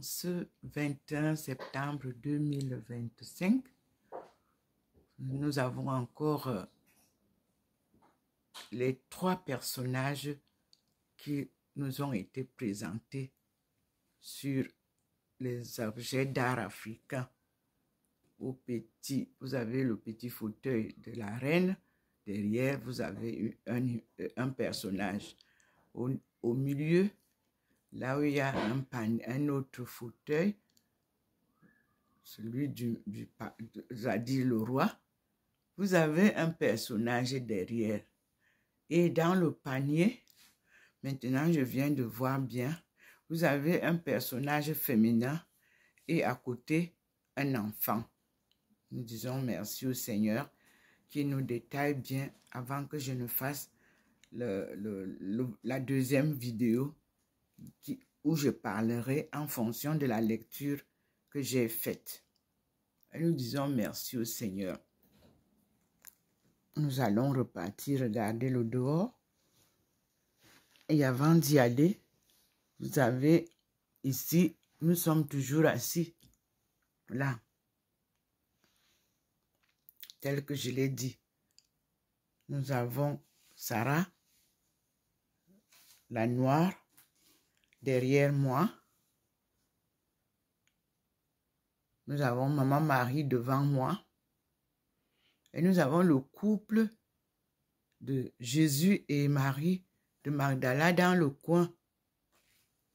En ce 21 septembre 2025, nous avons encore les 3 personnages qui nous ont été présentés sur les objets d'art africain. Vous avez le petit fauteuil de la reine. Derrière, vous avez un personnage. Au milieu, là où il y a un autre fauteuil, celui du Zadi le roi, vous avez un personnage derrière. Et dans le panier, maintenant je viens de voir bien, vous avez un personnage féminin et à côté un enfant. Nous disons merci au Seigneur qui nous détaille bien avant que je ne fasse la deuxième vidéo où je parlerai en fonction de la lecture que j'ai faite. Et nous disons merci au Seigneur. Nous allons repartir regarder le dehors. Et avant d'y aller, vous avez ici, nous sommes toujours assis là, tel que je l'ai dit. Nous avons Sarah, la noire, derrière moi. Nous avons Maman Marie devant moi. Et nous avons le couple de Jésus et Marie de Magdala dans le coin.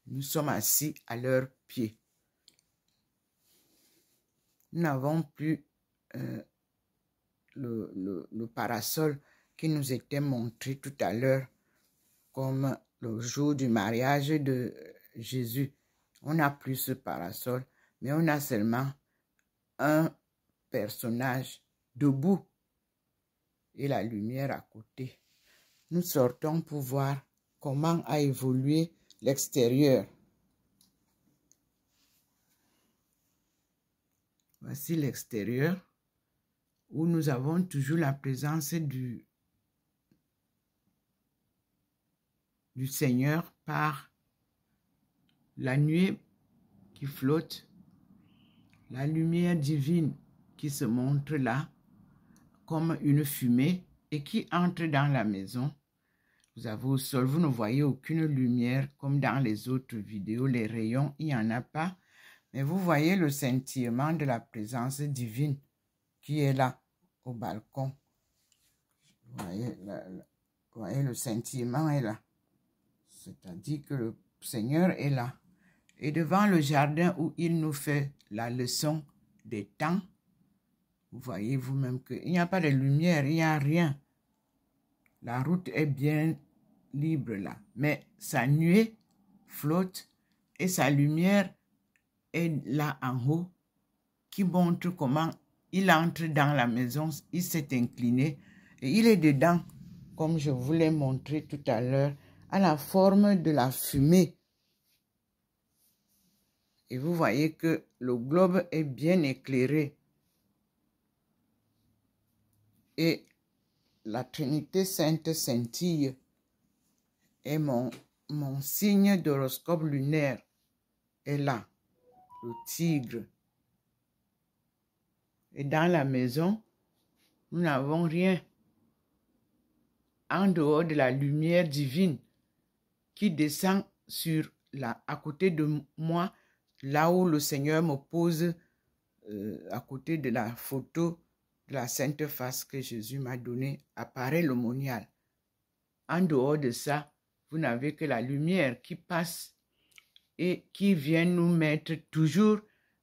Nous sommes assis à leurs pieds. Nous n'avons plus le parasol qui nous était montré tout à l'heure comme le jour du mariage de Jésus. On n'a plus ce parasol, mais on a seulement un personnage debout et la lumière à côté. Nous sortons pour voir comment a évolué l'extérieur. Voici l'extérieur où nous avons toujours la présence du Seigneur par la nuée qui flotte, la lumière divine qui se montre là comme une fumée et qui entre dans la maison. Vous avez au sol, vous ne voyez aucune lumière comme dans les autres vidéos, les rayons, il n'y en a pas. Mais vous voyez le scintillement de la présence divine qui est là au balcon. Vous voyez le scintillement est là. C'est-à-dire que le Seigneur est là. Et devant le jardin où il nous fait la leçon des temps, vous voyez vous-même qu'il n'y a pas de lumière, il n'y a rien. La route est bien libre là. Mais sa nuée flotte et sa lumière est là en haut qui montre comment il entre dans la maison. Il s'est incliné et il est dedans, comme je vous l'ai montré tout à l'heure, à la forme de la fumée. Et vous voyez que le globe est bien éclairé. Et la Trinité Sainte scintille. Et mon signe d'horoscope lunaire est là, le tigre. Et dans la maison, nous n'avons rien en dehors de la lumière divine qui descend à côté de moi, là où le Seigneur me pose à côté de la photo de la Sainte Face que Jésus m'a donnée, apparaît le monial. En dehors de ça, vous n'avez que la lumière qui passe et qui vient nous mettre toujours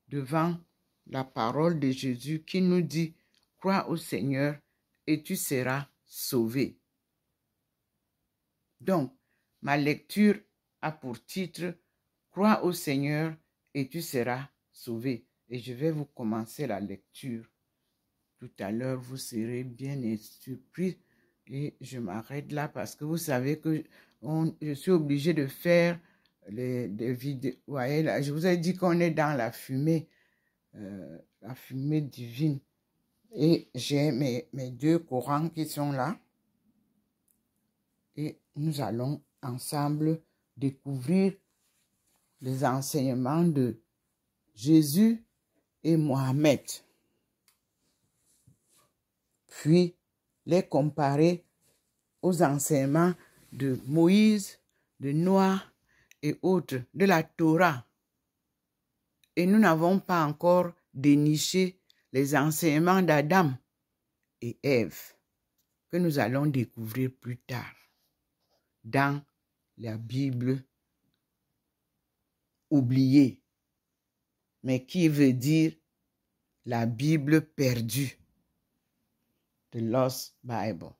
devant la parole de Jésus qui nous dit « Crois au Seigneur et tu seras sauvé ». Donc, ma lecture a pour titre « Crois au Seigneur et tu seras sauvé ». Et je vais vous commencer la lecture. Tout à l'heure, vous serez bien surpris et je m'arrête là parce que vous savez que je suis obligée de faire des vidéos. Vous voyez là, je vous ai dit qu'on est dans la fumée divine. Et j'ai mes 2 Corans qui sont là. Et nous allons ensemble découvrir les enseignements de Jésus et Mohamed, puis les comparer aux enseignements de Moïse, de Noah et autres, de la Torah. Et nous n'avons pas encore déniché les enseignements d'Adam et Ève, que nous allons découvrir plus tard dans la Bible oubliée, mais qui veut dire la Bible perdue, the Lost Bible,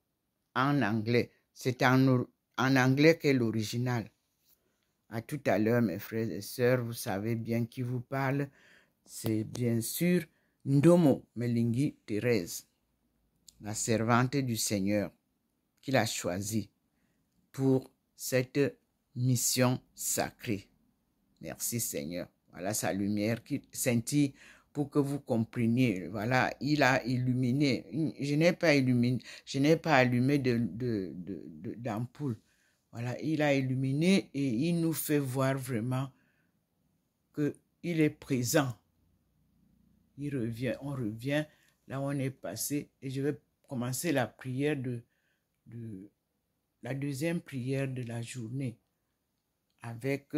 en anglais. C'est en anglais qu'est l'original. À tout à l'heure, mes frères et sœurs, vous savez bien qui vous parle. C'est bien sûr Ndomo Melingi Thérèse, la servante du Seigneur, qu'il a choisie pour cette mission sacrée. Merci Seigneur. Voilà sa lumière qui scintille pour que vous compreniez. Voilà, il a illuminé. Je n'ai pas illuminé, je n'ai pas allumé d'ampoule. Voilà, il a illuminé et il nous fait voir vraiment qu'il est présent. Il revient, on revient là où on est passé. Et je vais commencer la prière la deuxième prière de la journée avec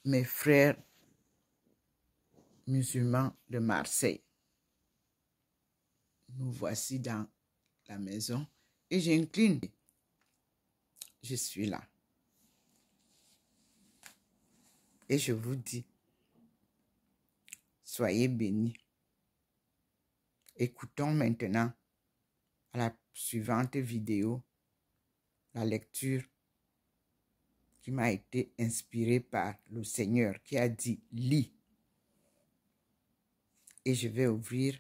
mes frères musulmans de Marseille. Nous voici dans la maison et j'incline. Je suis là. Et je vous dis, soyez bénis. Écoutons maintenant à la suivante vidéo la lecture qui m'a été inspirée par le Seigneur qui a dit « Lis ». Et je vais ouvrir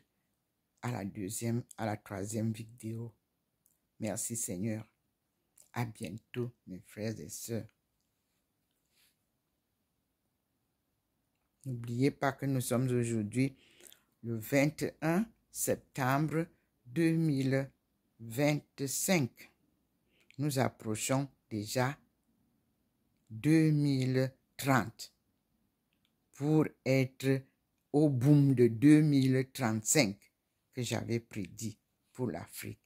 à la troisième vidéo. Merci Seigneur. À bientôt mes frères et sœurs. N'oubliez pas que nous sommes aujourd'hui le 21 septembre 2025. Nous approchons déjà 2030 pour être au boom de 2035 que j'avais prédit pour l'Afrique.